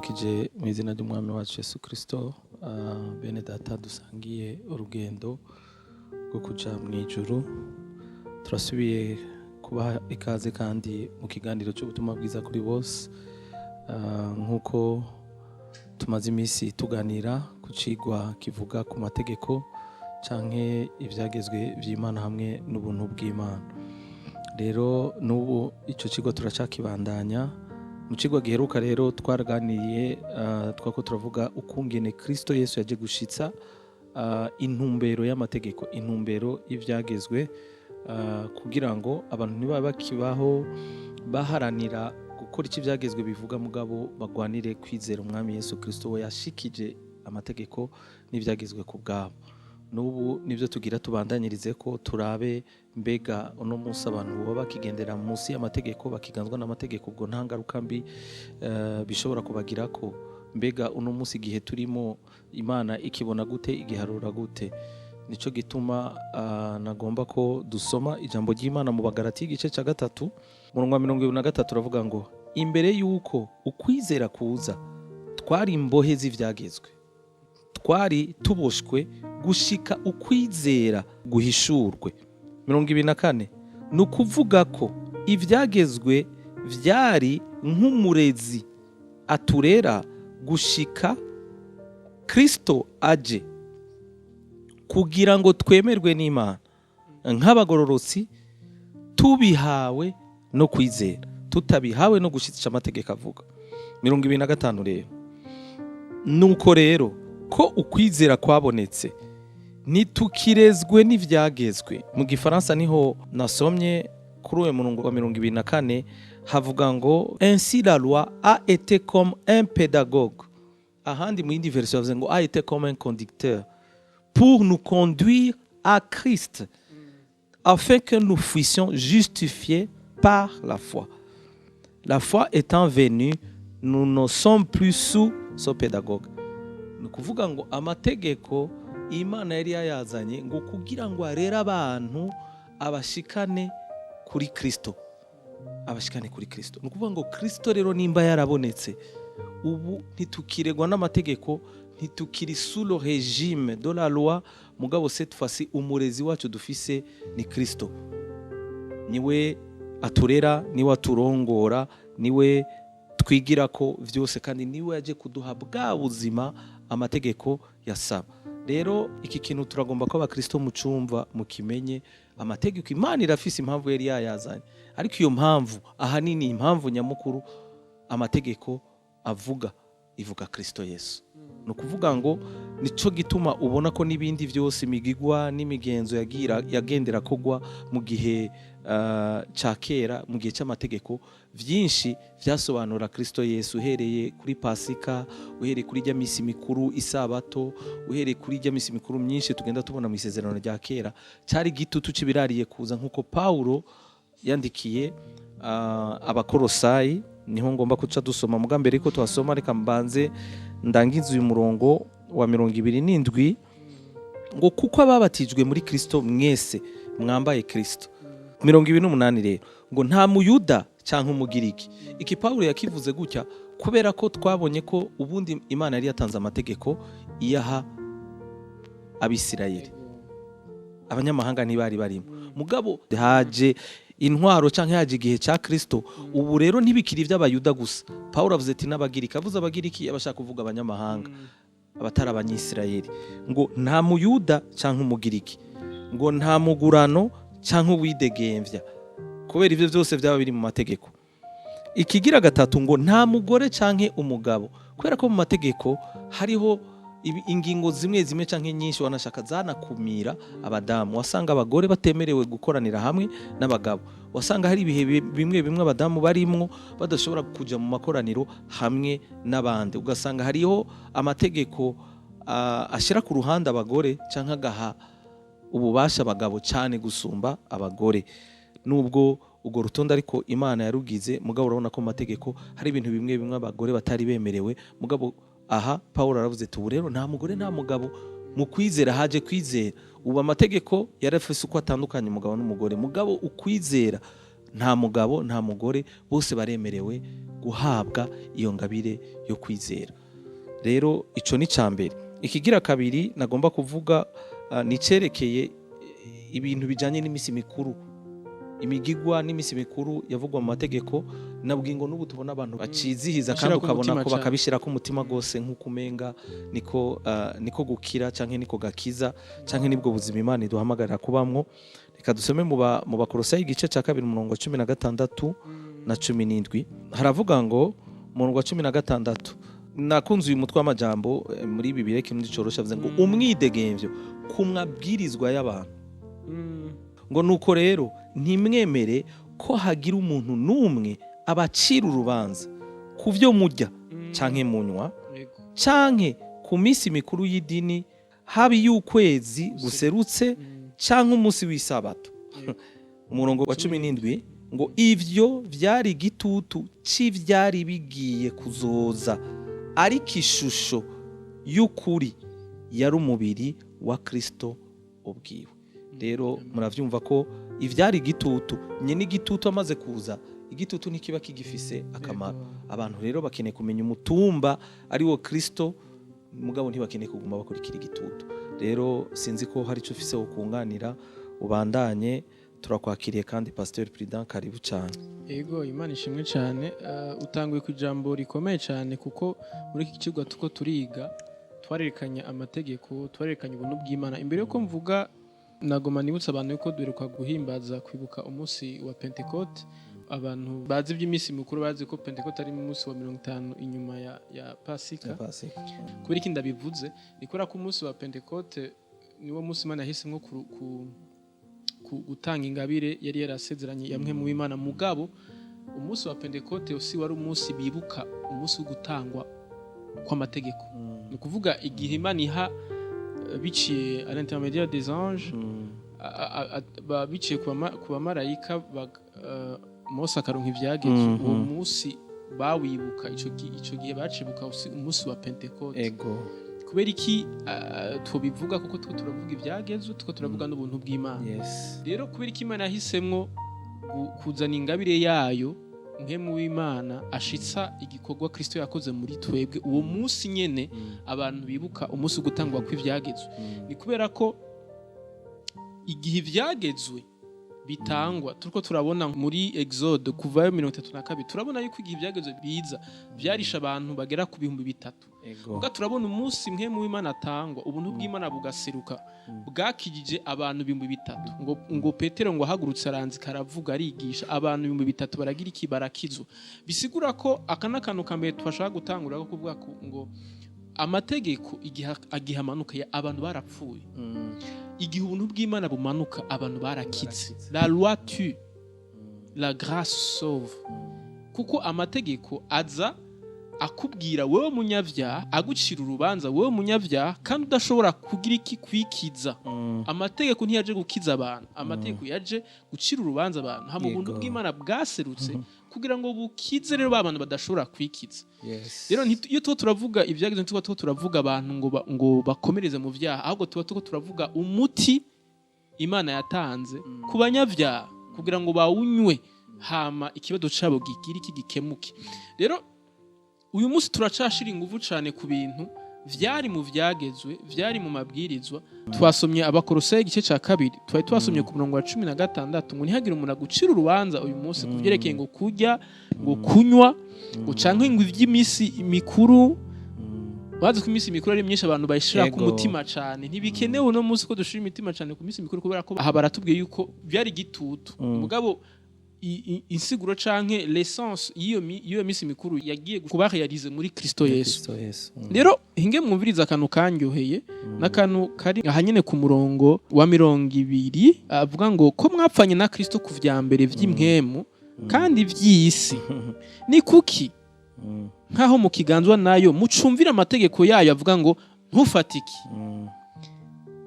ndabaramukije mu izina ry'umwami wacu Yesu Kristo. Bene data dusangiye urugendo rwo kuja mu ijuru, turasubiye kubaha ikaze kandi mu kiganiro cy'ubutumwa bwiza kuri bose. Nk'uko tumaze iminsi tuganira ku cigwa kivuga ku mategeko canke ivyagezwe vy'Imana hamwe n'ubuntu bw'Imana. Rero n'ubu ico cigwa turacakibandanya. Mu cigwa giheruka rero twaraganiye twako turavuga ukungene Kristo Yesu yaje gushitsa intumbero y'amategeko, intumbero y'ivyagezwe, kugira ngo abantu niba bakibaho baharanira gukora iki vyagezwe bivuga, mugabo bagwanire kwizera umwami Yesu Kristo we yashikije amategeko n'ivyagezwe ku bwabo. N'ubu nivyo tugira tubandanyirize ko turabe mbega uno munsi abantu baba bakigendera munsi y'amategeko, bakiganzwa n'amategeko, ubwo nta ngaruka mbi bishobora kubagira ko. Mbega uno munsi igihe turimo Imana ikibona gute, igiharura gute? Nico gituma nagomba ko dusoma ijambo ry'Imana mu Bagalati igice ca 3 murongo wa 23 uravuga ngo, imbere yuko ukwizera kuza twari imbohe z'ivyagezwe, twari tuboshwe gushika ukwizera guhishurwe. 24 nukuvuga ko ivyagezwe vyari nk'umurezi aturera gushika Kristo aje, kugira ngo twemerwe n'Imana nk'abagororotsi, tubihawe no kwizera, tutabihawe no gushitsa amategeko avuga. 25 rero nuko rero ko ukwizera kwabonetse nitukirezwe n'ivyagezwe. Mu Gifaransa niho nasomye kuri uwo murongo wa 24 havuga ngo ainsi la loi a été comme un pédagogue. Ahandi mu yindi version havuze ngo a été comme un conducteur pour nous conduire à Christ afin que nous fussions justifiés par la foi. La foi étant venue, nous ne sommes plus sous ce pédagogue. Nukuvuga ngo amategeko Imana yari yayazanye ngo kugira ngo arera abantu abashikane kuri Kristo, abashikane kuri Kristo. Nukuvuga ngo Kristo rero nimba yarabonetse, ubu ntitukiregwa n'amategeko, ntitukiri sous le régime de la loi, mugabo cette fois-ci umurezi wacu dufise ni Kristo. Niwe aturera, niwe aturongora, niwe twigira ko vyose, kandi niwe yaje kuduha bwa buzima amategeko yasaba. Rero iki kintu turagomba ko abakristo mucumva mukimenye, amategeko Imana irafise impamvu yari yayazanye, ariko iyo mpamvu ahanini impamvu nyamukuru amategeko ivuga Kristo Yesu. Nukuvuga ngo nico gituma ubona ko nibindi vyose imigigwa n'imigenzo yagendera kogwa mu gihe ca kera, mu gihe c'amategeko, vyinshi vyasobanura Kristo Yesu, uhereye kuri Pasika, uhereye kuri rya misi mikuru isabato, uhereye kuri rya misi mikuru myinshi tugenda tubona mu isezerano rya kera, cari gitutu cibirariye kuza, nkuko Paulo yandikiye Abakolosayi. Niho ngomba kuca dusoma, muga mbere ko twasoma reka mbanze ndangiza uyu murongo wa 27 ngo kuko ababatijwe muri Kristo mwese mwambaye Kristo. 28 rero ngo nta muyuda canke umugiriki. Iki Paulo yakivuze gutya kubera ko twabonye ko ubundi Imana yari yatanze amategeko iyaha Abisirayeli, abanyamahanga ntibari barimo, mugabo haje intwaro canke haje igihe ca Kristo. Ubu rero ntibikiri vy'abayuda gusa. Paulo avuze ati n'abagiriki, avuze abagiriki abashaka kuvuga abanyamahanga, abatari abanyisirayeli. Ngo nta muyuda canke umugiriki, ngo nta mugurano canke uwidegemvya, kubera ivyo vyose vyaba biri mu mategeko. Ikigira gatatu ngo nta mugore canke umugabo, kubera ko mu mategeko hariho ingingo zimwe canke nyinshi wanashaka zanakumira abadamu. Wasanga abagore batemerewe gukoranira hamwe n'abagabo, wasanga hari ibihe bimwe abadamu barimwo badashobora kuja mu makoraniro hamwe n'abandi, ugasanga hariho amategeko ashira ku ruhande abagore canke agaha ububasha abagabo cyane gusumba abagore. Nubwo ubwo rutonde ariko Imana yarugize, mugabo urabona ko mu mategeko hari ibintu bimwe abagore batari bemerewe. Mugabo aha Paulo aravuze ati rero nta mugore nta mugabo, mu kwizera haje kwizera. Ubu amategeko yarafise uko atandukanye umugabo n'umugore, mugabo ukwizera nta mugabo nta mugore bose baremerewe guhabwa iyo ngabire yo kwizera. Rero ico ni cambere. Ikigira kabiri nagomba kuvuga ni cerekeye ibintu bijanye n'imisi mikuru, imigigwa n'imisi mikuru yavugwa mu mategeko. Nabwingo n'ubu tubona abantu bacizihiza kandi ukabona ko bakabishira ku mutima gose nk'ukumenga niko gukira canke niko gakiza canke nibwo buzima Imana iduhamagarira kubamwo. Reka dusome mu Bakolosayi igice ca 2 umurongo 16 na 17. Haravuga ngo mu murongo wa 16, nakunze uyu mutwe w'amajambo muri Bibiliya kimwe gicorosha avuze ngo umwidegemvyo ku mabwirizwa y'abantu. Ngo nuko rero ntimwemere ko hagira umuntu n'umwe abacira urubanza ku vyo murya canke munywa canke ku misi mikuru y'idini, habi y'ukwezi guserutse canke umunsi w'isabato. Umurongo wa 17 ngo ivyo vyari igitutu c'ivyari bigiye kuzoza, ariko ishusho y'ukuri yari umubiri wa Kristo ubwiwe. Rero muravyumva ko ivyari igitutu nye n'igitutu amaze kuza, igitutu ntikiba kigifise akamaro. Abantu rero bakeneye kumenya umutumba ari wo Kristo, mugabo ntibakeneye kuguma bakurikira igitutu. Rero sinzi ko hari ico ufise wo kunganira, ubandanye. Turakwakiriye kandi Pasteur Prudent, karibu cyane. Yego, Imana ishimwe cyane. Utanguye ku ijambo rikomeye cyane, kuko muri iki kigo tuko turiga twarerekanye amategeko, twarerekanye ubuntu bw'Imana. Imbere yuko mvuga nagoma nibutsa abantu yuko duheruka guhimbaza kwibuka umunsi wa Pentecote. Abantu bazi iby'imisi mikuru bazi ko Pentecote ari umunsi wa 50 inyuma ya Pasika. Kubera iki ndabivuze, nikora ko umunsi wa Pentecote niwo munsi Imana yahisemwo gutanga ingabire yari yarasezeranye yamwe mu Imana. Mugabo umunsi wa Pentecote usi wari umunsi bibuka umunsi wo gutangwa kw'amategeko. Ni kuvuga igihe Imana iha biciye à l'intermédiaire des anges, biciye ku bamarayika, Mose akaronka ivyagezwe. Uwo munsi bawibuka, ico gihe bacibuka umunsi wa Pentecote. Ego. Kubera iki tubivuga? Kuko two turavuga ivyagezwe, two turavuga n'ubuntu bw'Imana. Rero kubera iki Imana yahisemwo kuzana ingabire yayo nk'emu w'Imana ashitsa igikorwa Kristo yakoze muri twebwe, uwo munsi nyene abantu bibuka umunsi gutangwa kw'ivyagezwe. Ni kubera ko igihe ivyagezwe bitangwa, turiko turabona muri Exode kuva 32, turabona yuko igihe ivyagezwe biza vyarisha abantu bagera ku 3,000. Ubwo turabona umunsi mwe mu Imana atangwa, ubuntu bw'Imana bugaseruka, bwakijije abantu 3,000. Ngo Petero ngo ahagurutse aranzika aravuga arigisha abantu 3,000 baragira iki? Barakizwa. Bisigura ko akanakano kambere twashaka gutangura ko kuvuga ngo amategeko igihe amanuka abantu barapfuye. Igihe ubuntu bw'Imana bumanuka abantu barakize. La loi tue, la grâce sauve. Kuko amategeko aza akubwira wewe munyavyaha, agucira urubanza wewe munyavyaha, kandi udashobora kugira iki? Kwikiza. Amategeko ntiyaje gukiza abantu, amategeko yaje gucira urubanza abantu. Hama ubuntu bw'Imana bwaserutse kugira ngo bukize rero abantu badashobora kwikiza. Rero iyo tuba turavuga ivyagezwe, tuba turavuga abantu ngo bakomereze mu vyaha, ahubwo tuba turavuga umuti Imana yatanze ku banyavyaha kugira ngo bawunywe, hama ikibazo cabo gigira iki? Gikemuke. Rero uyu munsi turacashira ingufu cyane ku bintu vyari mu vyagezwe, vyari mu mabwirizwa. Twasomye Abakolosayi igice ca 2, twari twasomye ku murongo wa 16 ngo ntihagire umuntu agucira urubanza uyu munsi kuvyerekeye ngo kurya, ngo kunywa, ngo canke ngo ivy'imisi mikuru. Bazi ko imisi mikuru ari myinshi abantu bayishira ku mutima cyane. Ntibikenewe no munsi ko dushira imitima cyane ku misi mikuru, kubera ko aha baratubwiye yuko vyari gitutu. Mugabo insiguro canke l'essence iyo misi mikuru yagiye kuba realize muri Kristo Yesu. Rero hinge mwumviriza akantu kanyoheye n'akantu kari ahanyene ku murongo wa 20, avuga ngo ko mwapfanye na Kristo ku vyambere vy'impwemu kandi vy'isi. Ni kuki nkaho mu kiganzwa nayo mucumvira amategeko yayo avuga ngo ntufatiki,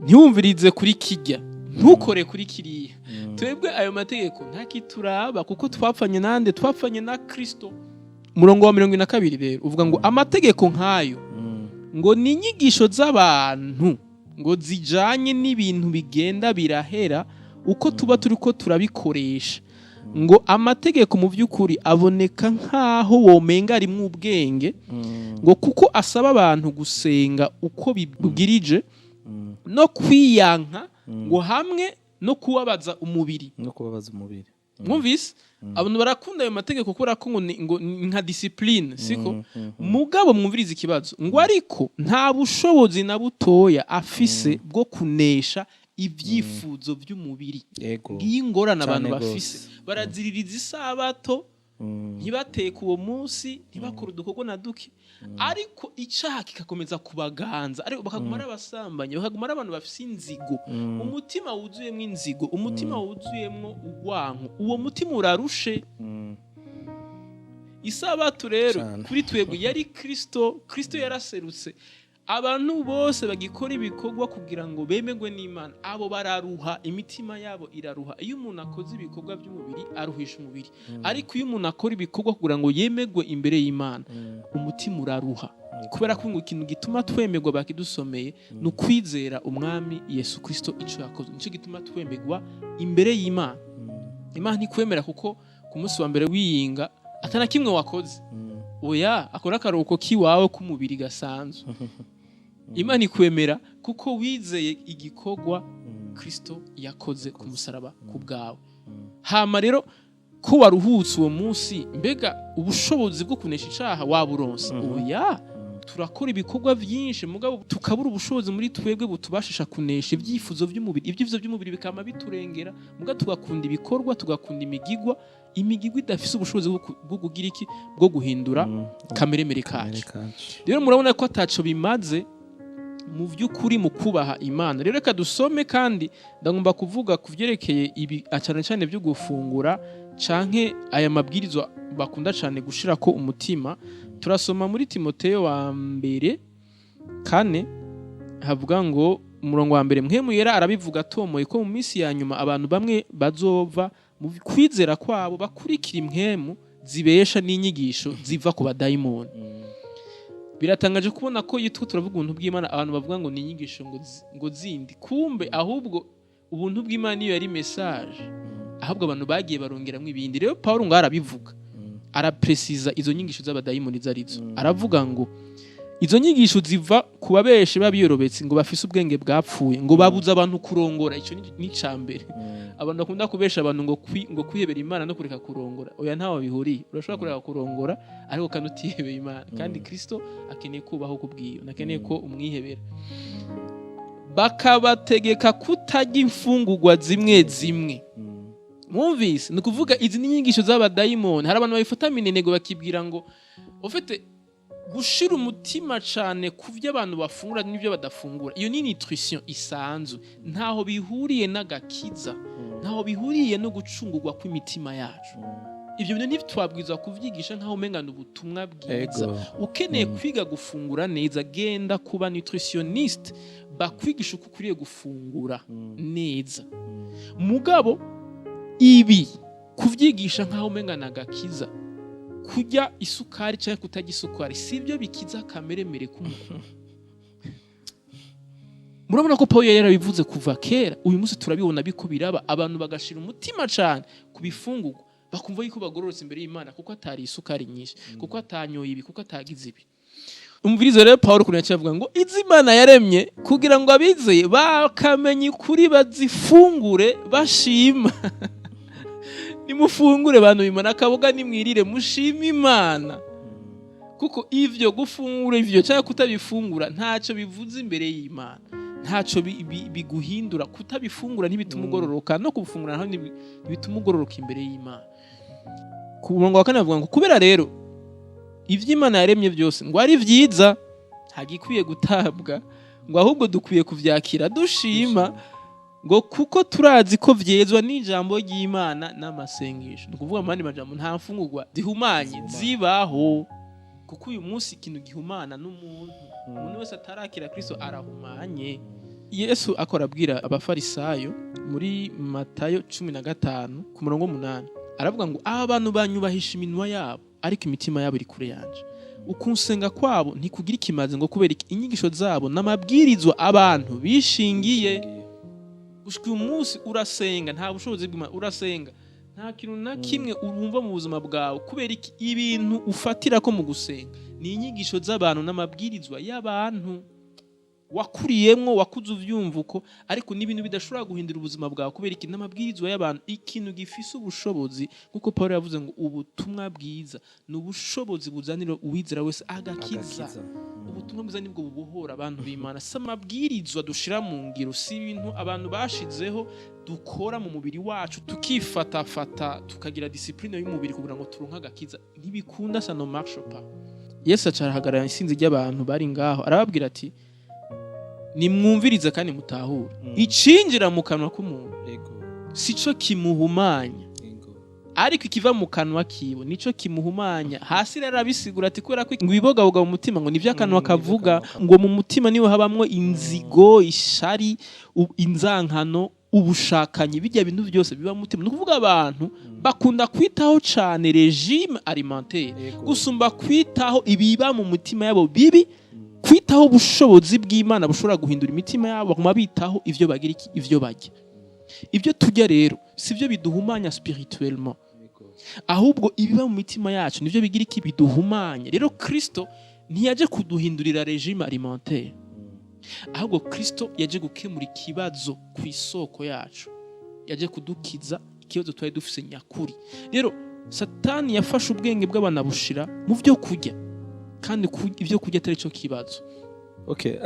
ntiwumvirize kuri kijya, ntukore kuri kiriya. Twebwe ayo mategeko ntakituraba kuko twapfanye nande? Twapfanye na Kristo. Murongo wa 22 rero uvuga ngo amategeko nkayo ngo ni inyigisho z'abantu ngo zijanye n'ibintu bigenda birahera uko tuba turiko turabikoresha. ngo amategeko mu by'ukuri aboneka nk'aho womenga arimwo ubwenge ngo kuko asaba abantu gusenga uko bibwirije no kwiyanka ngo hamwe no kubabaza umubiri. Mwumvise abantu barakunda ayo mategeko kubera ko ngo nka discipline siko mugabo mwumviriza ikibazo ngo ariko nta bushobozi na butoya afise bwo kunesha ibyifuzo by'umubiri. Ngiyi ngorane abantu bafise baraziririza isabato ntibateka uwo munsi ntibakora udukorwa na duke ariko icaha kikakomeza kubaganza ariko bakaguma ari abasambanyi bakaguma ari abantu bafise inzigo umutima wuzuyemwo inzigo umutima wuzuyemwo urwanko uwo mutima urarushe. Isabato rero kuri twebwe yari Kristo yaraserutse abantu bose bagikora ibikorwa kugira ngo bemegwe n'Imana abo bararuha imitima yabo iraruha. Iyo umuntu akoze ibikorwa by'umubiri aruhisha umubiri ariko iyo umuntu akora ibikorwa kugira ngo yemegwe imbere y'Imana umutima uraruha kubera ko ikintu gituma twemegwa bakidusomeye ni ukwizera umwami Yesu Kristo ico yakoze nico gituma twemegwa imbere y'Imana. Imana ntikwemera kuko ku munsi wa mbere wiyinga atana kimwe wakoze oya akora akaruhuko kiwawe k'umubiri gasanzwe. Imana ikwemera kuko wizeye igikorwa Kristo yakoze ku musaraba ku bwawe. Hama rero ko waruhutse uwo munsi mbega ubushobozi bwo kunesha icaha waburonse oya turakora ibikorwa byinshi mugabo tukabura ubushobozi muri twebwe butubashisha kunesha ibyifuzo by'umubiri. Ibyifuzo by'umubiri bikama biturengera mugabo tugakunda ibikorwa tugakunda imigigwa idafise ubushobozi bwo kugira iki bwo guhindura kameremere kacu. Rero murabona ko ataco bimaze mu by'ukuri mu kubaha Imana. Rero reka dusome kandi ndagomba kuvuga kuvyerekeye ibi cyane byo gufungura canke aya mabwirizwa bakunda cyane gushirako umutima. Turasoma muri Timoteyo wa mbere 4 havuga ngo umurongo wa mbere mpwemu yera arabivuga tomoye ko mu minsi ya nyuma abantu bamwe bazova mu kwizera kwabo bakurikira impwemu zibesha n'inyigisho ziva ku badayimoni. Biratangaje kubona ko yitwa turavuga ubuntu bw'Imana abantu bavuga ngo ni inyigisho ngo zindi kumbe ahubwo ubuntu bw'Imana niyo yari message ahubwo abantu bagiye barongeramwe ibindi. Rero Paulo ngo arabivuga araprecisa izo nyigisho z'abadayimoni zarizo aravuga ngo izo nyigisho ziva ku babeshe babiyorobetse ngo bafise ubwenge bwapfuye ngo babuza abantu kurongora. Ico ni cambere abantu bakunda kubesha abantu ngo kwihebera Imana no kureka kurongora oya ntawo bihuriye. Urashobora kureka kurongora ariko kandi utihebeye Imana kandi Kristo akeneye kubaho kubwiyo nakeneye ko umwihebera. Bakabategeka kutajya imfungurwa zimwe mwumvise ni kuvuga izi n'inyigisho z'abadayimoni. Hari abantu babifata minenego bakibwira ngo ufite gushira umutima cyane kuvyo abantu bafungura n'ibyo badafungura. Iyo ni nutrition isanzwe ntaho bihuriye n'agakiza ntaho bihuriye no gucungurwa kw'imitima yacu. Ibyo bintu ntitwabwirizwa kuvyigisha nkaho umengana ubutumwa bwiza. Ukeneye kwiga gufungura neza genda kuba nutritioniste bakwigisha uko ukwiye gufungura neza mugabo ibi kuvyigisha nkaho umengana agakiza kujya isukari cyangwa kutajya isukari sibyo bikiza kameremere k'umuntu. Murabona ko Paulo yarabivuze kuva kera uyu munsi turabibona biko biraba abantu bagashira umutima cyane kubifungurwa bakumva yuko bagororotse imbere y'Imana kuko atari isukari nyinshi kuko atanyoye ibi kuko atagize ibi. Umvirizo rero Paulo kunya cyavuga ngo izimana yaremye kugira ngo abizeye bakamenye kuri bazifungure bashima. Nimufungure bantu b'Imana akaboga nimwirire mushima Imana kuko ivyo gufungura ivyo cyangwa kutabifungura ntacyo bivuze imbere y'Imana ntacyo biguhindura. Kutabifungura ntibituma ugororoka no kubifungura naho ntibituma ugororoka imbere y'Imana. Ku murongo wa 4 avuga ngo kubera rero ivy'Imana yaremye byose ngo ari vyiza hagikwiye gutabwa ngo ahubwo dukwiye kuvyakira dushima ngo kuko turazi ko vyezwa n'ijambo ry'Imana n'amasengesho. Nukuvuga mandi majambo nta mfungurwa zihumanye zibaho kuko uyu munsi ikintu gihumana umuntu wese atarakira Kristo arahumanye. Yesu akora abwira abafarisayo muri Matayo 15 ku murongo 8 aravuga ngo abantu banyubahisha iminwa yabo ariko imitima yabo iri kure yanje. Ukunsenga kwabo ntikugira ikimaze ngo kubera inyigisho zabo n'amabwirizwa abantu bishingiye. Ushiki umunsi urasenga nta bushobozi bw'Imana urasenga nta kintu na kimwe urumva mu buzima bwawe kubera ibintu ufatira ko mu gusenga ni inyigisho z'abantu n'amabwirizwa y'abantu wakuriyemwo wakuze uvyumva uko ariko n'ibintu bidashobora guhindura ubuzima bwawe kubera n'amabwirizwa y'abantu. Ikintu gifise ubushobozi nkuko Paulo yavuze ngo ubutumwa bwiza ni ubushobozi buzanira uwizera wese agakiza. Ubutumwa bwiza nibwo bubohora abantu b'Imana. Si amabwirizwa dushira mu ngiro, si ibintu abantu bashizeho dukora mu mubiri wacu tukifatafata tukagira discipline y'umubiri kugira ngo turonke agakiza. Ntibikunda, ça ne marche pas. Yesu acarahagara isinzi ry'abantu bari ngaho arababwira ati nimwumvirize kandi mutahure. Icinjira mu kanwa k'umuntu sico kimuhumanya, ariko ikiva mu kanwa kiwe nico kimuhumanya. Hasi rero abisigura ati kubera ko ngo ibibogaboga mu mutima ngo nivyo akanwa kavuga, ngo mu mutima niho habamwo inzigo, ishari, inzankano, ubushakanyi. Bijya bintu byose biba mu mutima. Nukuvuga abantu bakunda kwitaho cyane regime alimentaire gusumba kwitaho ibiba mu mutima yabo bibi, kwitaho ubushobozi bw'Imana bushobora guhindura imitima yabo, baguma bitaho ivyo bagira iki, ivyo barya. Ibyo turya rero sivyo biduhumanya spirituellement, ahubwo ibiba mu mitima yacu nivyo bigira iki, biduhumanya. Rero Kristo ntiyaje kuduhindurira regime alimentaire, ahubwo Kristo yaje gukemura ikibazo ku isoko yacu, yaje kudukiza ikibazo twari dufise nyakuri. Rero Satani yafashe ubwenge bw'abanabushira mu byo kurya, kandi ivyo kurya atari cyo kibazo. Okay,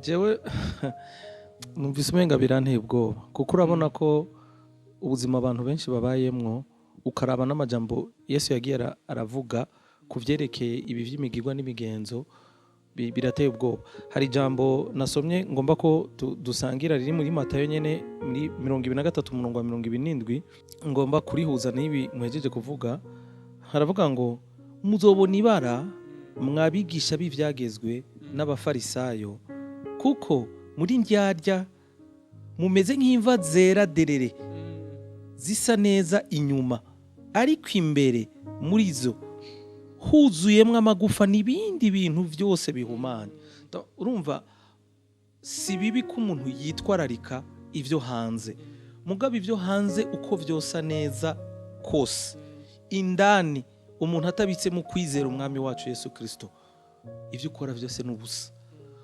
jewe numvise umenga biranteye ubwoba kuko urabona ko ubuzima abantu benshi babayemwo, ukaraba n'amajambo Yesu yagiye aravuga ku vyerekeye ibi vy'imigirwa n'imigenzo, birateye ubwoba. Hari ijambo nasomye ngomba ko dusangira riri muri Matayo nyene muri 23:27 ngomba kurihuza n'ibi muhejeje kuvuga. Haravuga ngo muzobona ibara mwabigisha b'ivyagezwe n'abafarisayo, kuko muri ndyarya mumeze nk'imva zera derere zisa neza inyuma, ariko imbere muri zo huzuyemwo amagufa n'ibindi bintu byose bihumanya. Urumva si bibi ko umuntu yitwararika ivyo hanze, mugabo ivyo hanze uko vyosa neza kose, indani umuntu atabitse mu kwizera umwami wacu Yesu Kristo, ivyo ukora vyose n'ubusa.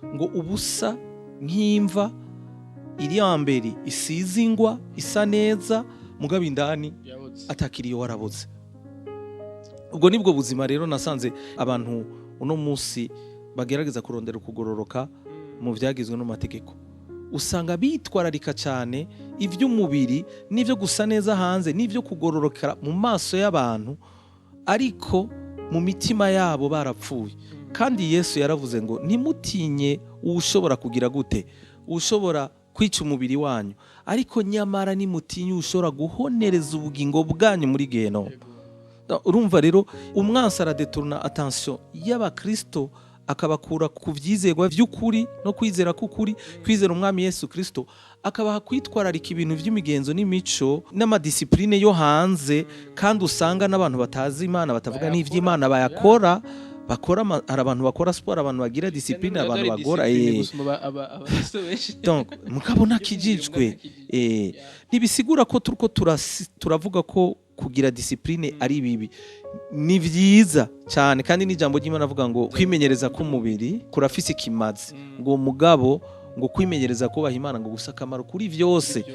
Ngo ubusa nk'imva iri yambere isize ingwa isa neza, mugabo indani atakiriyo waraboze. Ubwo nibwo buzima rero nasanze abantu uno munsi bagerageza kurondera ukugororoka mu vyagizwe no mategeko. Usanga bitwararika cyane ivy'umubiri n'ivyo gusa neza hanze n'ivyo kugororoka mu maso y'abantu, ariko mu mitima yabo barapfuye. Kandi Yesu yaravuze ngo ntimutinye ushobora kugira gute, ushobora kwica umubiri wanyu, ariko nyamara nimutinye ushobora guhonereza ubugingo bwanyu muri Gehinomu. Urumva rero umwansi aradeturna attention y'abakristo, akabakura ku vyizerwa vy'ukuri no kwizera k'ukuri, kwizera umwami Yesu Kristo, akabaha kwitwararika ibintu vy'imigenzo n'imico n'amadisipline yo hanze. Kandi usanga n'abantu batazi Imana batavuga n'ivy'Imana bayakora, hari abantu bakora sport, abantu bagira discipline, abantu bagora donc mukabona kijijwe. Nibisigura ko turiko turavuga ko kugira discipline ari bibi. Ni vyiza cyane, kandi n'ijambo ry'Imana avuga ngo kwimenyereza k'umubiri kurafise ikimazi, ngo mugabo ngo kwimenyereza kubaha Imana ngo gusa akamaro kuri vyose.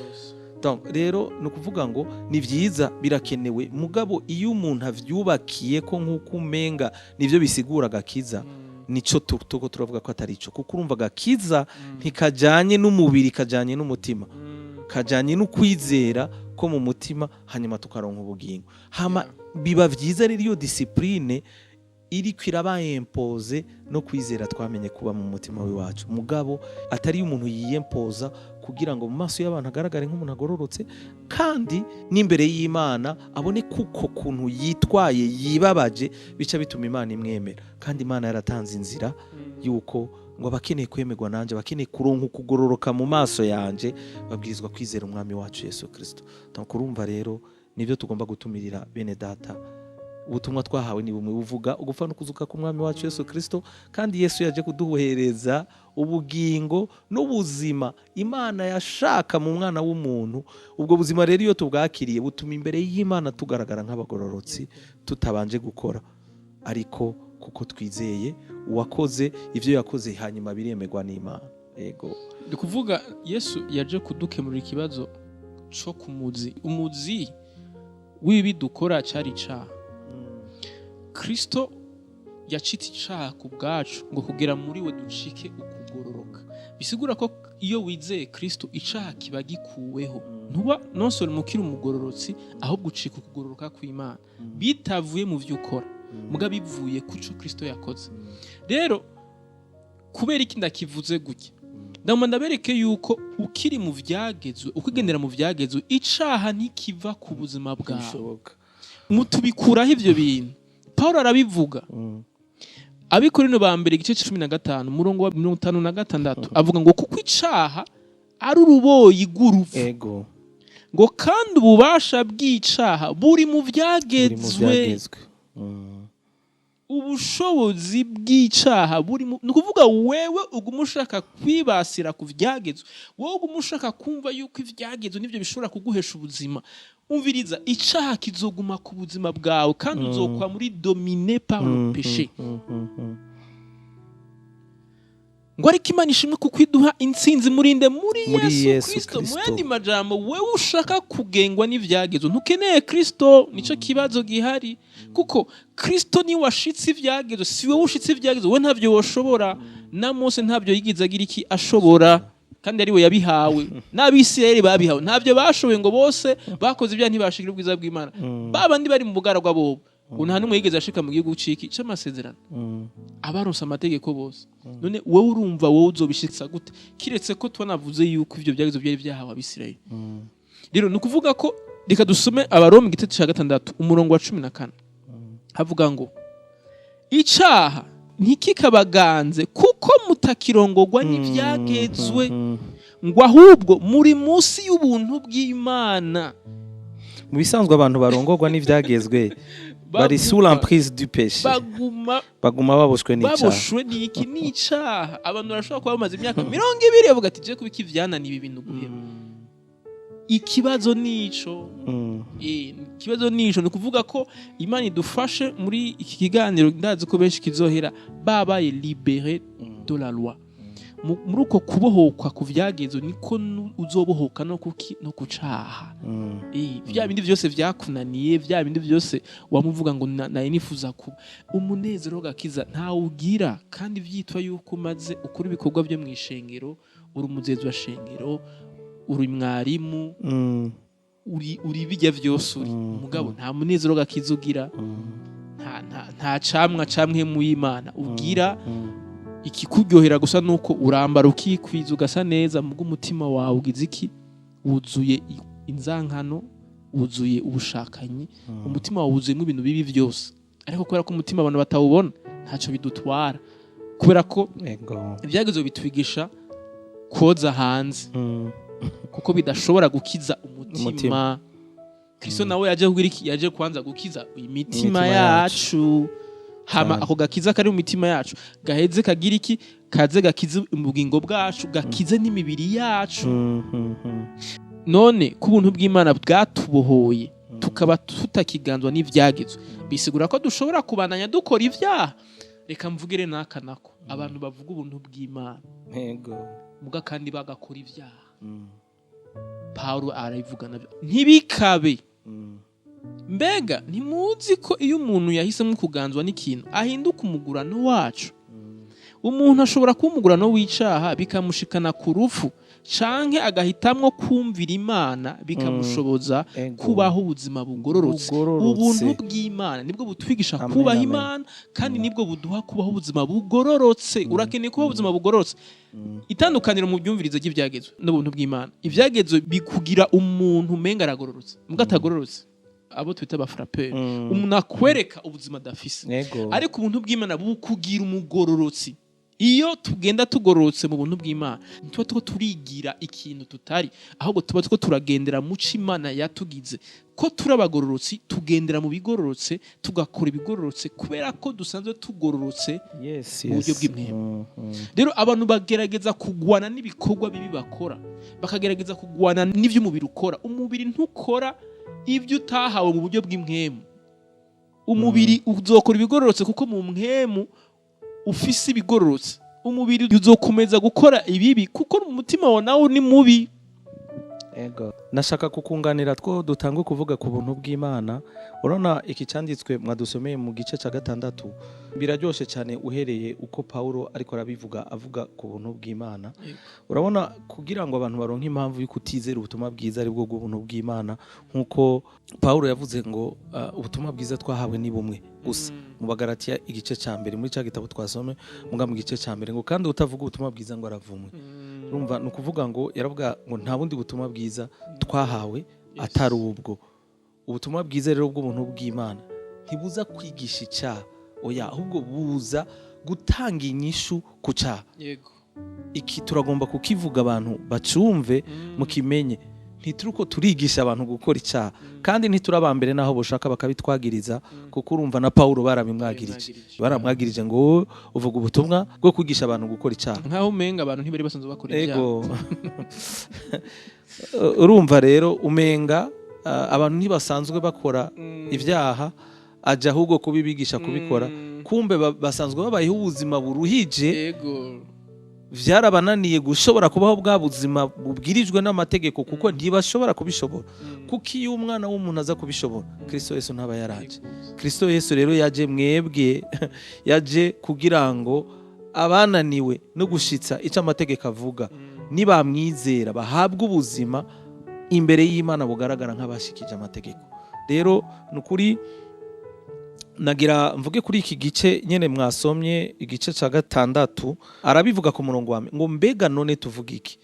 Donc rero nukuvuga ngo ni vyiza, birakenewe, mugabo iyo umuntu avyubakiye ko nk'uko umenga nivyo bisigura gakiza, nico tuko turavuga ko atari ico. Kuko urumva gakiza ntikajanye n'umubiri, kajanye n'umutima, kajanye n'ukwizera ko mu mutima, hanyuma tukaronka ubugingo. Hama biba vyiza rero iyo discipline iri kwiraba impose no kwizera twamenye kuba mu mutima wacu, mugabo atari umuntu yiyempoza kugira ngo mu maso y'abantu agaragare nk'umuntu agororotse, kandi n'imbere y'Imana abone kuko kuntu yitwaye yibabaje bica bituma Imana imwemera. Kandi Imana yaratanze inzira yuko ngo abakeneye kwemerwa nanje, abakeneye kuronka ukugororoka mu maso yanje, babwirizwa kwizera umwami wacu Yesu Kristo. Donc urumva rero nivyo tugomba gutumirira bene data, ubutumwa twahawe ni bumwe, buvuga ugupfa no kuzuka k'umwami wacu Yesu Kristo, kandi Yesu yaje kuduhereza ubugingo n'ubuzima Imana yashaka mu mwana w'umuntu. Ubwo buzima rero iyo tubwakiriye butuma imbere y'Imana tugaragara nk'abagororotsi tutabanje gukora, ariko kuko twizeye uwakoze ivyo yakoze hanyuma biremerwa n'Imana. Yego, ndi kuvuga Yesu yaje kudukemurira ikibazo cyo umuzi w'ibi dukora cyari icaha. Kristo yacitse icaha ku bwacu ngo kugera muri we ducike ukugororoka. Bisigura ko iyo wizeye Kristo icaha kiba gikuweho, ntuba nonsore mukiri umugororotsi, ahubwo ucika ukugororoka kw'Imana bitavuye mu vyo ukora, muga bivuye kuco Kristo yakoze. Rero kubera iki ndakivuze gutya, ndamanda ndabereke yuko ukiri mu vyagezwe, ukigendera mu vyagezwe, icaha ntikiva ku buzima bwawe. Mutubikuraho ivyo bintu. Paulo arabivuga. Abikorino ba mbere igice 15 umurongo wa 56 avuga ngo kuko icaha ari uruboyi rw'urupfu. Ego. Ngo kandi ububasha bw'icaha buri mu vyagezwe. Ubushobozi bw'icaha buri ni kuvuga wewe uguma ushaka kwibasira ku vyagezwe, wowe uguma ushaka kumva yuko ivyagezwe nivyo bishobora kuguhesha ubuzima. Umviriza, icaha kizoguma ku buzima bwawe kandi uzokwa muri domine par le péché. Ngo ariko Imana ishimwe kuko iduha intsinzi murinde muri Yesu Kristo. Mu yandi majambo, wewe ushaka kugengwa n'ivyagezwe ntukeneye Kristo, nico kibazo gihari. Kuko Kristo ni washitse ivyagezwe, si wewe ushitse ivyagezwe, we ntavyo woshobora. Na Mose ntavyo yigize agira iki ashobora, kandi ari we yabihawe. N'Abisirayeli babihawe ntavyo bashoboye ngo bose bakoze ibya ntibashikira ubwiza bw'Imana. Babandi bari mu bugaragwa bobo, nta numwe yigeze ashika mu gihugu ciki c'amasezerano. Abaronse amategeko bose. None wowe urumva wowe uzobishitsa gute? Kiretse ko twanavuze yuko ivyo byagezwe byari byahawe Abisirayeli. Rero nukuvuga ko reka dusome Abaroma igitabo cya 6 umurongo wa 14. Havuga ngo icaha ntikikabaganze kuko mutakirongorwa n'ivyagezwe, ngo ahubwo muri munsi y'ubuntu bw'Imana. Mu bisanzwe abantu barongorwa n'ivyagezwe bari sous l'emprise du péché, baguma baboshwe n'iki n'icaha. Abantu barashobora kuba bamaze imyaka 20 bavuga ati je kubiki vyananiye ibi bintu guheba. Ikibazo nico ikibazo nico ni kuvuga ko Imana idufashe muri iki kiganiro, ndazi ko benshi kizohera babaye libéré de la loi. Muri uko kubohoka ku vyagezwe niko uzobohoka no kucaha. Vya bindi vyose vyakunaniye, vya bindi vyose wamuvuga ngo naye nifuza kuba umunezero gakiza ntawugira, kandi vyitwa yuko maze ukuri ibikorwa byo mwishengero, uri umuzezi wa shengero, uri mwarimu, uri bijya vyose uri mugabo nta munezero gakiza ugira, nta camwe mu Imana ugira. Ikikuryohera gusa nuko urambara ukikwiza ugasa neza, mu umutima wawe ugize iki, wuzuye inzankano, wuzuye ubushakanyi, umutima wawe wuzuyemo ibintu bibi byose. Ariko kubera ko umutima abantu batawubona ntaco bidutwara, kubera ko ivyagezwe bitwigisha koza hanze, kuko bidashobora gukiza umutima. Kristo nawe yaje kugira iki, yaje kwanza gukiza imitima yacu. Hama ako gakiza kari mu mitima yacu gaheze kagira iki, kaze gakiza ubugingo bwacu, gakize n'imibiri yacu. None ku buntu bw'Imana bwatubohoye tukaba tutakiganzwa n'ivyagezwe, bisigura ko dushobora kubananya dukora ivyaha. Reka mvugire nako abantu bavuga ubuntu bw'Imana, yego, muga kandi bagakora ivyaha. Paulo arabivuga nabyo ntibikabe. Mbega ntimuzi ko iyo umuntu yahisemo kuganzwa n'ikintu ahinduka umugurano wacu? Umuntu ashobora kuba umugurano w'icaha bikamushikana ku rupfu, canke agahitamwo kumvira Imana bikamushoboza kubaho ubuzima bugororotse. Ubuntu bw'Imana nibwo butwigisha kubaha Imana, kandi nibwo buduha kubaho ubuzima bugororotse. Urakeneye kubaho ubuzima bugororotse. Itandukaniro mu byumvirizo ry'ivyagezwe n'ubuntu bw'Imana, ivyagezwe bikugira umuntu menga aragororotse, mbwa atagororotse, abo twita ba frappeur. Umuntu akwereka ubuzima dafise. Ariko ubuntu bw'Imana bukugira umugororotsi. iyo tugenda tugororotse mu buntu bw'Imana ntituba tuko turigira ikintu tutari, ahubwo tuba tuko turagendera mu cyo Imana yatugize. Ko turabagororotsi tugendera mu bigororotse, tugakora ibigororotse kubera ko dusanzwe tugororotse mu buryo bw'imwemu. Rero abantu bagerageza kugwana n'ibikorwa bibi bakora, bakagerageza kugwana n'ivyo umubiri ukora. Umubiri ntukora ibyo utahawe mu buryo bw'imwemu. Umubiri uzokora ibigororotse kuko mu mwemu ufise ibigororotse. Umubiri uzokomeza gukora ibibi kuko umutima wawe nawo ni mubi. Ego. Nashaka kukunganira two dutangwe kuvuga ku buntu bw'Imana. Urona iki cyanditswe mwadusomeye mu gice cya 6 biraryoshe cyane uhereye uko Paulo ariko arabivuga avuga ku buntu bw'Imana. Urabona kugira ngo abantu baronke impamvu y'uko utizera ubutumwa bwiza ari bwo bw'ubuntu bw'Imana, nkuko Paulo yavuze ngo ubutumwa bwiza twahawe ni bumwe gusa mu Bagalatiya igice cya 2 muri cya gitabo twasome muga mu gice cya 2 ngo kandi utavuga ubutumwa bwiza ngo aravumwe. Urumva nukuvuga ngo yaravuga ngo nta bundi butumwa bwiza twahawe atari ubwo. Ubutumwa bwiza rero bw'ubuntu bw'Imana ntibuza kwigisha icyaha, oya, ahubwo buza gutanga inyishu ku cyaha. Yego. Iki turagomba kukivuga abantu bacumve mukimenye. Ntituruko turigisha abantu gukora icyaha kandi ntiturabambere naho boshaka bakabitwagiriza, kuko urumva na Paulo baramwagirije ngo uvuga ubutumwa bwo kwigisha abantu gukora icyaha, nkaho umenga abantu ntibari basanzwe bakora icyaha. Ego. Urumva rero umenga abantu ntibasanzwe bakora ibyaha, aja ahubwo kubibigisha kubikora. Kumbe basanzwe babayeho ubuzima buruhije. Ego. Vyarabananiye gushobora kubaho bwa buzima bubwirijwe n'amategeko kuko ntibashobora kubishobora. Kuko iyo umwana w'umuntu aza kubishobora, Kristo Yesu ntaba yaraje. Kristo Yesu rero yaje mwebwe yaje kugira ngo abananiwe no gushitsa icyo amategeko avuga nibamwizera bahabwe ubuzima imbere y'Imana bugaragara nk'abashikije amategeko. Rero nukuri nagira mvuge kuri iki gice nyene mwasomye igice cya 6 arabivuga ku murongo wa ngo mbega none tuvuga iki?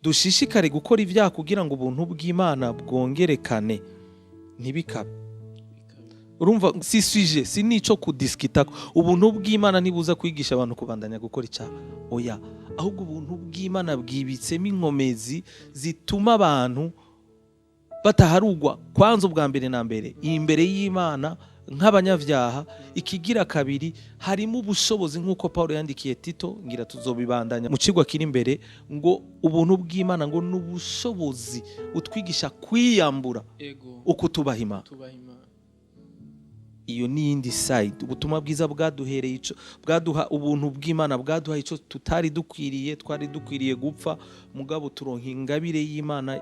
Dushishikare gukora ibyaha kugira ngo ubuntu bw'Imana bwongerekane ntibikabe. Urumva si nico kudiskita. Ubuntu bw'Imana ntibuza kwigisha abantu kubandanya gukora icyaha, oya, ahubwo ubuntu bw'Imana bwibitsemo inkomezi zituma abantu bataharugwa kwanza ubwa mbere na mbere imbere y'Imana nk'abanyavyaha. Ikigira kabiri harimo ubushobozi nk'uko Paulo yandikiye Tito, ngira tuzobibandanya mu cigwa kiri imbere, ngo ubuntu bw'Imana ngo n'ubushobozi utwigisha kwiyambura uko tubaha Imana. Iyo ni indi side. Ubutumwa bwiza bwaduhereye ico, bwaduha ubuntu bw'Imana, bwaduha ico tutari dukwiriye, twari dukwiriye gupfa, mugabo turonka ingabire y'Imana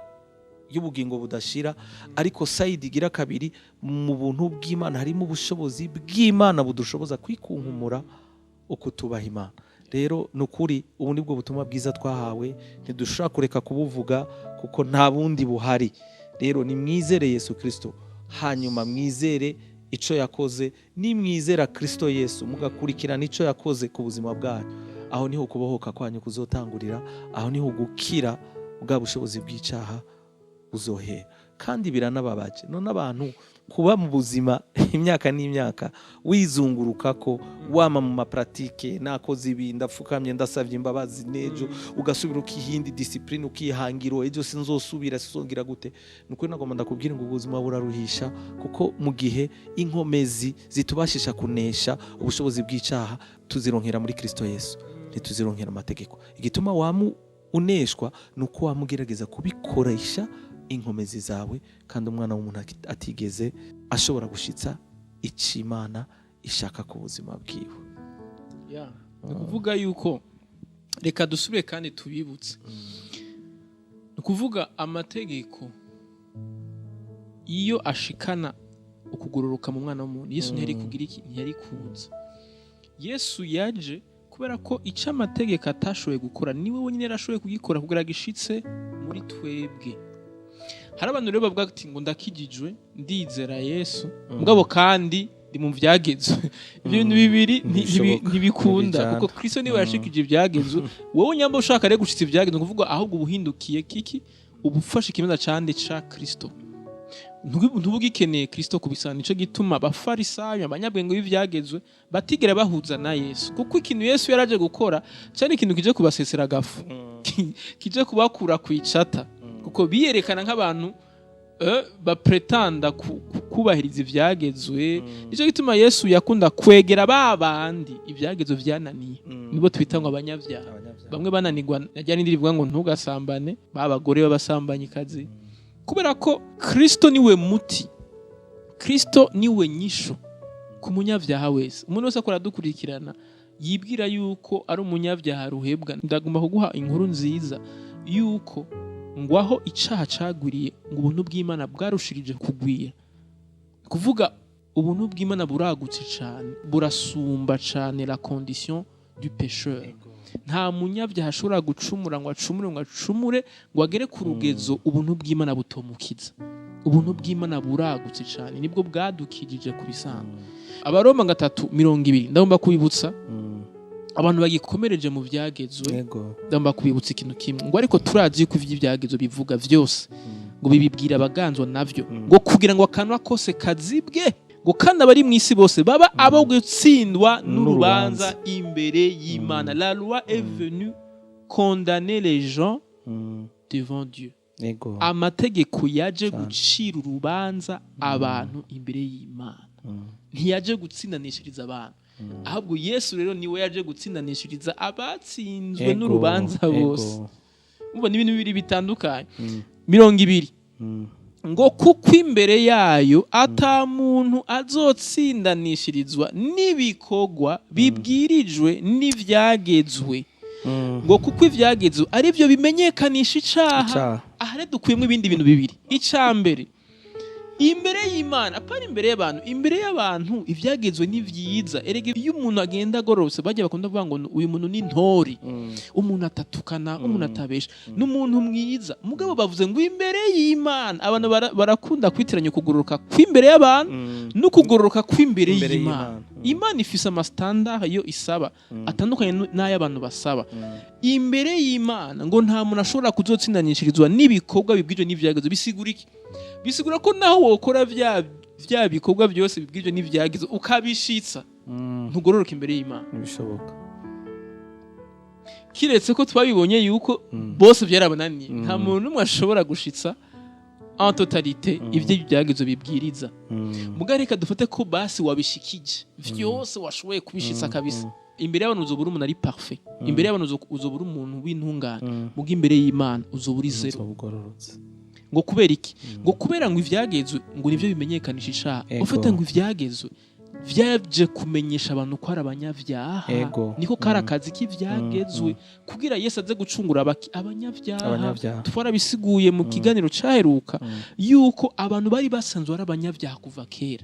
y'ubugingo budashira. Ariko side igira kabiri, mu buntu bw'Imana harimo ubushobozi bw'Imana budushoboza kwikunkumura uko tubaha Imana. Rero nukuri ubu nibwo butumwa bwiza twahawe, ntidushobora kureka kubuvuga kuko nta bundi buhari. Rero ni mwizere Yesu Kristo, hanyuma mwizere ico yakoze. Ni mwizera Kristo Yesu mugakurikirana ico yakoze ku buzima bwanyu, aho niho kubohoka kwanyu kuzotangurira, aho niho gukira bwa bushobozi bw'icyaha uzohera. Kandi biranababaje none abantu kuba mu buzima imyaka n'imyaka wizunguruka ko wama mu mapratike, nakoze ibi, ndapfukamye, ndasavye imbabazi, nejo ugasubira ukihindi discipline, ukihangiro ejo sinzosubira, sizongira gute. Nuko nagomba ndakubwira ngo ubuzima buraruhisha, kuko mu gihe inkomezi zitubashisha kunesha ubushobozi bw'icyaha tuzironkera muri Kristo Yesu, ntituzironkera amategeko. Igituma wamu uneshwa nuko wamugerageza kubikoresha inkomezi zawe, kandi umwana w'umuntu atigeze ashobora gushitsa icimana ishaka ku buzima bwiwe. Nukuvuga yuko reka dusubire kandi tubibutse. Nukuvuga amategeko iyo ashikana ukugororoka mu mwana w'umuntu, Yesu ntiyari kugira iki, ntiyari kuza. Yesu yaje kubera ko icyo amategeko atashoboye gukora niwe wenyine yarashoboye kugikora kugira gishitse muri twebwe. Hari abantu rero bavuga ati ngo ndakijijwe, ndizera Yesu, mugabo kandi ndi mu vyagezwe. Ibyo bintu bibiri ntibikunda, kuko Kristo niwe yashikije ivyagezwe. Wowe nyamba ushaka rero gushitsa ivyagezwe, kuvuga ahubwo ubuhindukiye kiki, ubufasha ikibanza cande ca Kristo. ntubugikeneye Kristo kubisana. Nico gituma abafarisayo abanyabwenge b'ivyagezwe batigera bahuza na Yesu, kuko ikintu Yesu yaraje gukora cyane ikintu kije kubasesera gafu kije kubakura kwicata, kuko biyerekana nk'abantu bapretanda kubahiriza ivyagezwe. Nico gituma Yesu yakunda kwegera babandi ivyagezwe vyananiye, nibo twita ngo abanyavyaha. Bamwe bananirwa najya n'indi rivuga ngo ntugasambane, babagore b'abasambanyikazi, kubera ko Kristo niwe muti, Kristo niwe nyisho ku munyavyaha wese. Umuntu wese akora dukurikirana yibwira yuko ari umunyavyaha ruhebwa. Ndagomba kuguha inkuru nziza yuko ngwaho icaha cagwiriye ngo ubuntu bw'Imana bwarushirije kugwira. Kuvuga ubuntu bw'Imana buragutse cyane, burasumba cyane la condition du pécheur. Nta munyavyaha ashobora gucumura ngo acumure ngo agere ku rugezo ubuntu bw'Imana butomukiza. Ubuntu bw'Imana buragutse cyane, nibwo bwadukijije kubisanga. Abaroma 3:20 ndagomba kubibutsa abantu bagikomereje mu vyagezwe. Ndagomba kubibutsa ikintu kimwe ngo ariko turazi ko ivy'ivyagezo bivuga vyose ngo bibibwira abaganzwa navyo ngo kugira ngo akanwa kose kazibwe, ngo kandi abari mu isi bose baba abo gutsindwa n'urubanza imbere y'Imana. La loi est venue condamner les gens devant Dieu. Amategeko yaje gucira urubanza abantu imbere y'Imana, ntiyaje gutsindanishiriza abantu. Ahubwo Yesu rero niwe yaje gutsindanishiriza abatsinzwe n'urubanza bose. Mubona ibintu bibiri bitandukanye. 20 ngo kuko imbere yayo ata muntu azotsindanishirizwa n'ibikogwa bibwirijwe n'ivyagezwe, ngo kuko ivyagezwe ari byo bimenyekanisha icaha. Ahare dukuyemo ibindi bintu bibiri. Icambere, imbere y'Imana, apana imbere y'abantu. Imbere y'abantu ivyagezwe ni vyiza. Erege iyo umuntu agenda agororose bajya bakunda kuvuga ngo uyu muntu ni ntori, umuntu atatukana, umuntu atabesha, n'umuntu mwiza. Mugabo bavuze ngo imbere y'Imana, abantu barakunda kwitiranya kugororoka kw'imbere y'abantu no kugororoka kw'imbere y'Imana. Imana ifise amastandard yo isaba atandukanye n'ay'abantu basaba. Imbere y'Imana ngo nta muntu ashobora kuzotsindanishirizwa n'ibikorwa bibwije n'ivyagezwe. Bisigura iki? Bisigura ko naho wokora vya bikorwa byose bibwije n'ivyagezwe ukabishitsa, ntugororoka imbere y'Imana. Bishoboka. Kiretse ko twabibonye yuko bose byarabananiye, nta muntu umwe ashobora gushitsa en totalité ivyo byagezwe bibwiriza. Mugareka dufate ko basi wabishikije vyose, washoboye kubishitsa kabisa. Imbere y'abantu uzobura umuntu ari parfait, imbere y'abantu uzobura umuntu w'intungane, muga imbere y'Imana uzobura zero. Ngo kubera iki? Ngo kubera ngo ivyagezwe ngo nivyo bimenyekanisha ishaha. Ufite ngo ivyagezwe vyaje kumenyesha abantu ko ari abanyavyaha. Niko kari akazi k'ivyagezwe, kugira Yesu aze gucungura abanyavyaha. Twarabisiguye mu kiganiro caheruka yuko abantu bari basanzwe ari abanyavyaha kuva kera.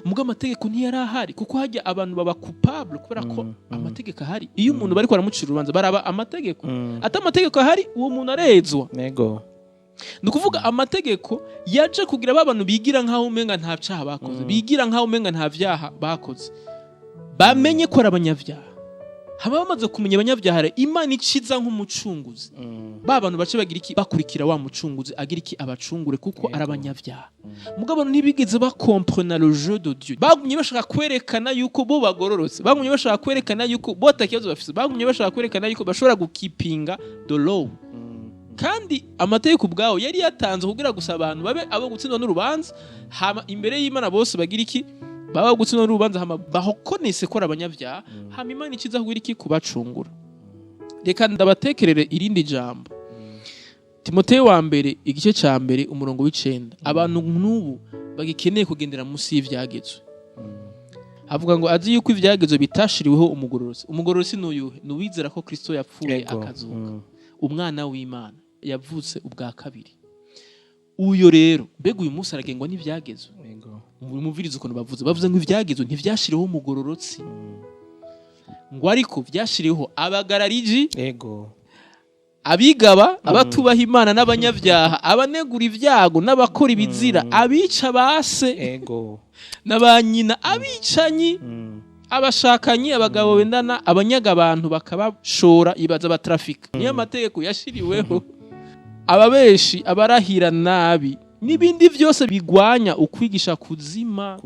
Muga amategeko ntiyari ahari, kuko hajya abantu baba coupable kubera ko amategeko ahari. Iyo umuntu bari kwaramucira urubanza baraba amategeko. Ata amategeko ahari uwo muntu arezwa. Nukuvuga amategeko yaje kugira abantu bigira nkaho umenga nta cyaha bakoze, bigira nkaho umenga nta vyaha bakoze, bamenye ko ari abanyavyaha. Haba bamaze kumenya abanyavyaha, Imana iciza nk'umucunguzi. Abantu bace bagira iki? Bakurikira wa mucunguzi agira iki? Abacungure, kuko ari abanyavyaha. Mugabo ntibigeze bakomprena le jeu de Dieu. Bagumye bashaka kwerekana yuko bo bagororotse, bagumye bashaka kwerekana yuko bo atakibazo bafise, bagumye bashaka kwerekana yuko bashobora gukipinga the law. Kandi amategeko ubwawo yari yatanze kugira gusa abantu babe abo gutsindwa n'urubanza, hama imbere y'Imana bose bagira iki? Baba gutsindwa n'urubanza, hama bahokonese ko abanyavyaha, hama Imana ikiza kugira iki? Kubacungura. Reka ndabatekerere irindi jambo. Timoteyo wa mbere igice ca mbere umurongo w'9. Abantu n'ubu bagikeneye kugendera musi y'ivyagezwe. Avuga ngo azi yuko ivyagezwe bitashiriweho umugororotsi. Umugororotsi n'uyuhe? Nuwizera ko Kristo yapfuye akazuka, umwana w'Imana yavutse ubwa kabiri. Uyo rero mbega uyu munsi aragengwa n'ivyagezwe. Mumvirize ukuntu bavuze ngo ivyagezwe ntivyashiriweho umugororotsi, ngo ariko vyashiriweho abagarariji, abigaba, abatubaha Imana n'abanyavyaha, abanegura ivyago n'abakora ibizira, abica base n'abanyina, abicanyi, abashakanyi, abagabo bendana, abanyaga abantu bakabashora, ibaza abatrafika. Niyo amategeko yashiriweho. Ababeshi, abarahira nabi, n'ibindi byose bigwanya ukwigisha kuzima.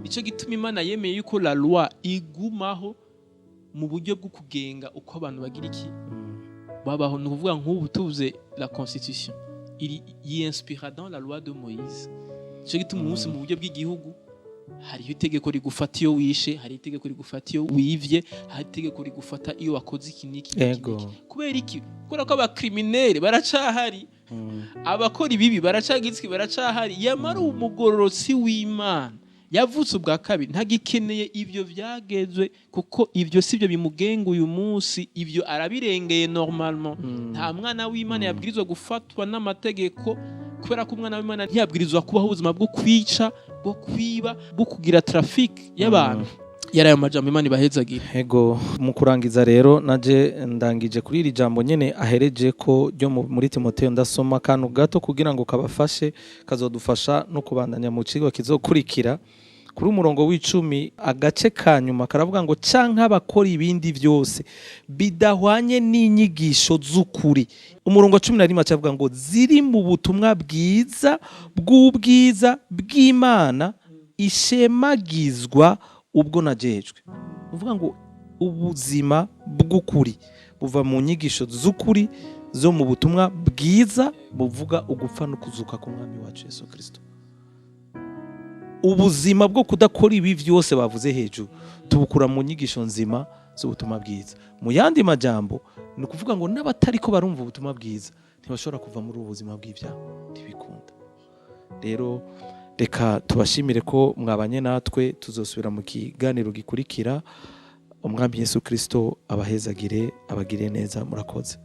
Icyo gituma Imana yemeye yuko la loi igumaho mu buryo bwo kugenga uko abantu bagira iki babaho. Ni ukuvuga nk'ubu tuvuze la constitution yinspira dans la loi de Moïse. Icyo gituma umunsi mu buryo bw'igihugu hariho itegeko rigufata iyo wishe, hari itegeko rigufata iyo wivye, hari itegeko rigufata iyo wakoze iki n'iki. Kubera iki? Kubera ko abakriminere baracahari, abakora ibibi baracagitswe, baracahari. Yamara umugororotsi w'Imana yavutse ubwa kabiri ntagikeneye ibyo byagezwe, kuko ibyo sibyo bimugenga uyu munsi, ibyo arabirengeye normalement. Nta mwana w'Imana yabwirizwa gufatwa n'amategeko, kubera ko umwana w'Imana ntiyabwirizwa kubaho ubuzima bwo kwica, bwo kwiba, bwo kugira traffic y'abantu. Yarayo majambo Imana ibahezagire. Ego, mu kurangiza rero naje ndangije kuri iri jambo nyene ahereje ko ryo muri Timoteyo, ndasoma kantu gato kugira ngo kabafashe, kazodufasha no kubandanya mu kigo kizokurikira. Kuri umurongo w'icumi agace kanyuma karavuga ngo canka abakora ibindi byose bidahwanye n'inyigisho z'ukuri. Umurongo wa 11 cyavuga ngo ziri mu butumwa bwiza bw'ubwiza bw'Imana ishemagizwa ubwo najejwe. Uvuga ngo ubuzima bw'ukuri buva mu nyigisho z'ukuri zo mu butumwa bwiza buvuga ugupfa no kuzuka k'umwami wacu Yesu Kristo. Ubuzima bwo kudakora ibi byose bavuze hejuru tubukura mu nyigisho nzima z'ubutumwa bwiza. Mu yandi majambo ni ukuvuga ngo n'abatari ko barumva ubutumwa bwiza ntibashobora kuva muri ubu buzima bw'ibyaha, ntibikunda. Rero reka tubashimire ko mwabanye natwe, tuzosubira mu kiganiro gikurikira. Umwami Yesu Kristo abahezagire, abagire neza. Murakoze.